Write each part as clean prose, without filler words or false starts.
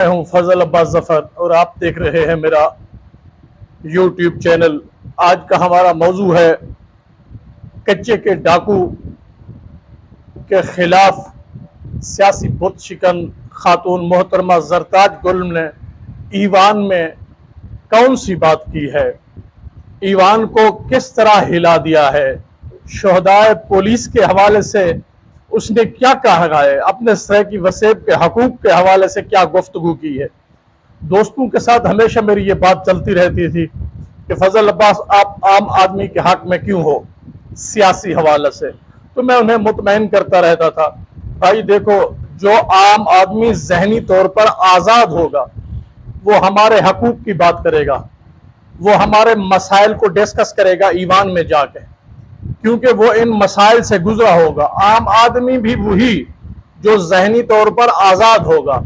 میں ہوں فضل عباس ظفر اور آپ دیکھ رہے ہیں میرا یوٹیوب چینل۔ آج کا ہمارا موضوع ہے کچے کے ڈاکو کے خلاف سیاسی بت شکن خاتون محترمہ زرتاج گل نے ایوان میں کون سی بات کی ہے، ایوان کو کس طرح ہلا دیا ہے، شہدائے پولیس کے حوالے سے اس نے کیا کہا ہے، اپنے سرے کی وسیب کے حقوق کے حوالے سے کیا گفتگو کی ہے۔ دوستوں کے ساتھ ہمیشہ میری یہ بات چلتی رہتی تھی کہ فضل عباس آپ عام آدمی کے حق میں کیوں ہو سیاسی حوالے سے، تو میں انہیں مطمئن کرتا رہتا تھا، بھائی دیکھو جو عام آدمی ذہنی طور پر آزاد ہوگا وہ ہمارے حقوق کی بات کرے گا، وہ ہمارے مسائل کو ڈسکس کرے گا ایوان میں جا کے، کیونکہ وہ ان مسائل سے گزرا ہوگا۔ عام آدمی بھی وہی جو ذہنی طور پر آزاد ہوگا۔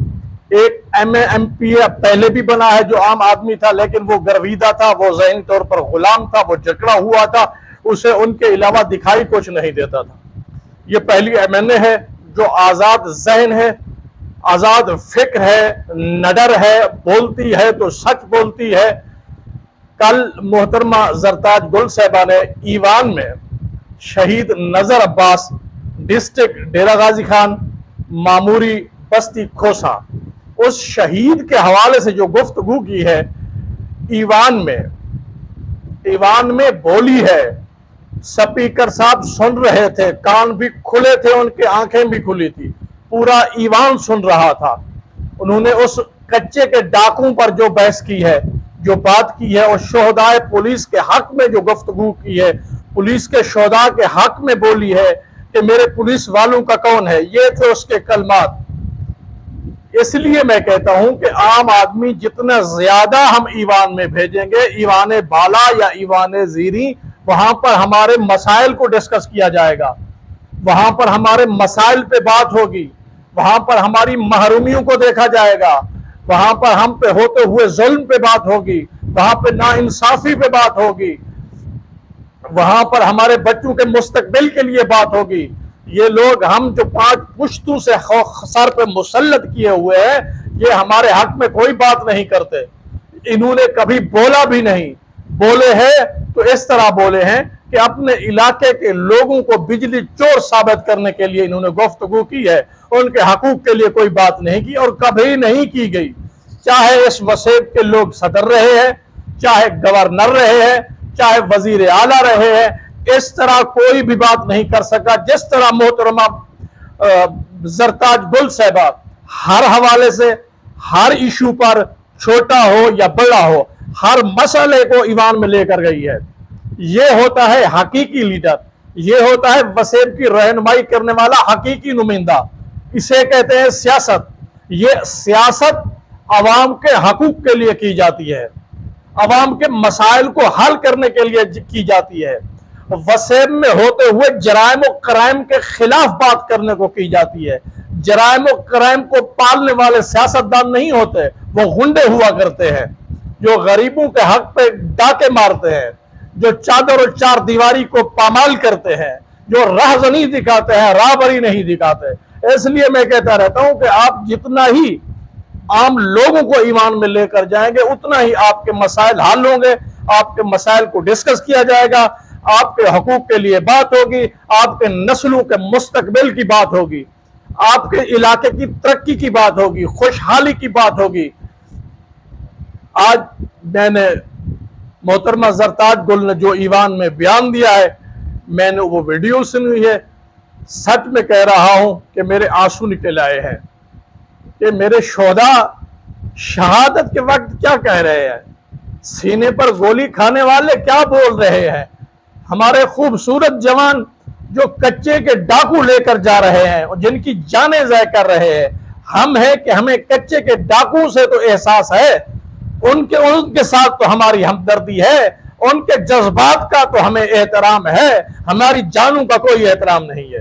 ایک ایم اے ایم پی اے پہلے بھی بنا ہے جو عام آدمی تھا، لیکن وہ گرویدہ تھا، وہ ذہنی طور پر غلام تھا، وہ جکڑا ہوا تھا، اسے ان کے علاوہ دکھائی کچھ نہیں دیتا تھا۔ یہ پہلی ایم این اے ہے جو آزاد ذہن ہے، آزاد فکر ہے، نڈر ہے، بولتی ہے تو سچ بولتی ہے۔ کل محترمہ زرتاج گل صاحبہ نے ایوان میں شہید نذر عباس ڈسٹرکٹ ڈیرہ غازی خان معموری بستی کھوسا اس شہید کے حوالے سے جو گفتگو کی ہے ایوان میں بولی ہے، سپیکر صاحب سن رہے تھے، کان بھی کھلے تھے، ان کی آنکھیں بھی کھلی تھی، پورا ایوان سن رہا تھا۔ انہوں نے اس کچے کے ڈاکوں پر جو بحث کی ہے، جو بات کی ہے، اور شہدائے پولیس کے حق میں جو گفتگو کی ہے، پولیس کے شہداء کے حق میں بولی ہے کہ میرے پولیس والوں کا کون ہے، یہ تھے اس کے کلمات۔ اس لیے میں کہتا ہوں کہ عام آدمی جتنا زیادہ ہم ایوان میں بھیجیں گے، ایوان بالا یا ایوان زیریں، وہاں پر ہمارے مسائل کو ڈسکس کیا جائے گا، وہاں پر ہمارے مسائل پہ بات ہوگی، وہاں پر ہماری محرومیوں کو دیکھا جائے گا، وہاں پر ہم پہ ہوتے ہوئے ظلم پہ بات ہوگی، وہاں پہ ناانصافی پہ بات ہوگی، وہاں پر ہمارے بچوں کے مستقبل کے لیے بات ہوگی۔ یہ لوگ ہم جو 5 پشتوں سے سر پہ مسلط کیے ہوئے ہیں، یہ ہمارے حق میں کوئی بات نہیں کرتے، انہوں نے کبھی بولا بھی نہیں، بولے ہیں تو اس طرح بولے ہیں کہ اپنے علاقے کے لوگوں کو بجلی چور ثابت کرنے کے لیے انہوں نے گفتگو کی ہے، ان کے حقوق کے لیے کوئی بات نہیں کی اور کبھی نہیں کی گئی۔ چاہے اس وسیب کے لوگ صدر رہے ہیں، چاہے گورنر رہے ہیں، چاہے وزیر اعلیٰ رہے ہیں، اس طرح کوئی بھی بات نہیں کر سکا جس طرح محترمہ زرتاج گل صاحبہ ہر حوالے سے، ہر ایشو پر، چھوٹا ہو یا بڑا ہو، ہر مسئلے کو ایوان میں لے کر گئی ہے۔ یہ ہوتا ہے حقیقی لیڈر، یہ ہوتا ہے وسیب کی رہنمائی کرنے والا حقیقی نمائندہ، اسے کہتے ہیں سیاست۔ یہ سیاست عوام کے حقوق کے لیے کی جاتی ہے، عوام کے مسائل کو حل کرنے کے لیے کی جاتی ہے، وسیب میں ہوتے ہوئے جرائم و کرائم کے خلاف بات کرنے کو کی جاتی ہے۔ جرائم و کرائم کو پالنے والے سیاستدان نہیں ہوتے، وہ غنڈے ہوا کرتے ہیں جو غریبوں کے حق پہ ڈاکے مارتے ہیں، جو چادر و چار دیواری کو پامال کرتے ہیں، جو راہزنی دکھاتے ہیں، راہبری نہیں دکھاتے۔ اس لیے میں کہتا رہتا ہوں کہ آپ جتنا ہی عام لوگوں کو ایوان میں لے کر جائیں گے اتنا ہی آپ کے مسائل حل ہوں گے، آپ کے مسائل کو ڈسکس کیا جائے گا، آپ کے حقوق کے لیے بات ہوگی، آپ کے نسلوں کے مستقبل کی بات ہوگی، آپ کے علاقے کی ترقی کی بات ہوگی، خوشحالی کی بات ہوگی۔ آج میں نے محترمہ زرتاج گل نے جو ایوان میں بیان دیا ہے، میں نے وہ ویڈیو سنی ہے، سچ میں کہہ رہا ہوں کہ میرے آنسو نکل آئے ہیں کہ میرے شہداء شہادت کے وقت کیا کہہ رہے ہیں، سینے پر گولی کھانے والے کیا بول رہے ہیں، ہمارے خوبصورت جوان جو کچے کے ڈاکو لے کر جا رہے ہیں اور جن کی جانیں ضائع کر رہے ہیں، ہم ہیں کہ ہمیں کچے کے ڈاکو سے تو احساس ہے، ان کے ساتھ تو ہماری ہمدردی ہے، ان کے جذبات کا تو ہمیں احترام ہے، ہماری جانوں کا کوئی احترام نہیں ہے،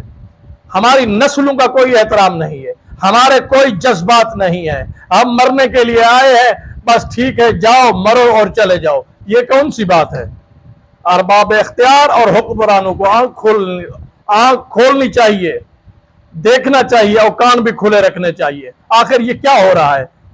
ہماری نسلوں کا کوئی احترام نہیں ہے، ہمارے کوئی جذبات نہیں ہے، ہم مرنے کے لیے آئے ہیں، بس ٹھیک ہے جاؤ مرو اور چلے جاؤ۔ یہ کون سی بات ہے؟ ارباب اختیار اور حکمرانوں کو آنکھ کھولنی چاہیے، دیکھنا چاہیے اور کان بھی کھلے رکھنے چاہیے۔ آخر یہ کیا ہو رہا ہے؟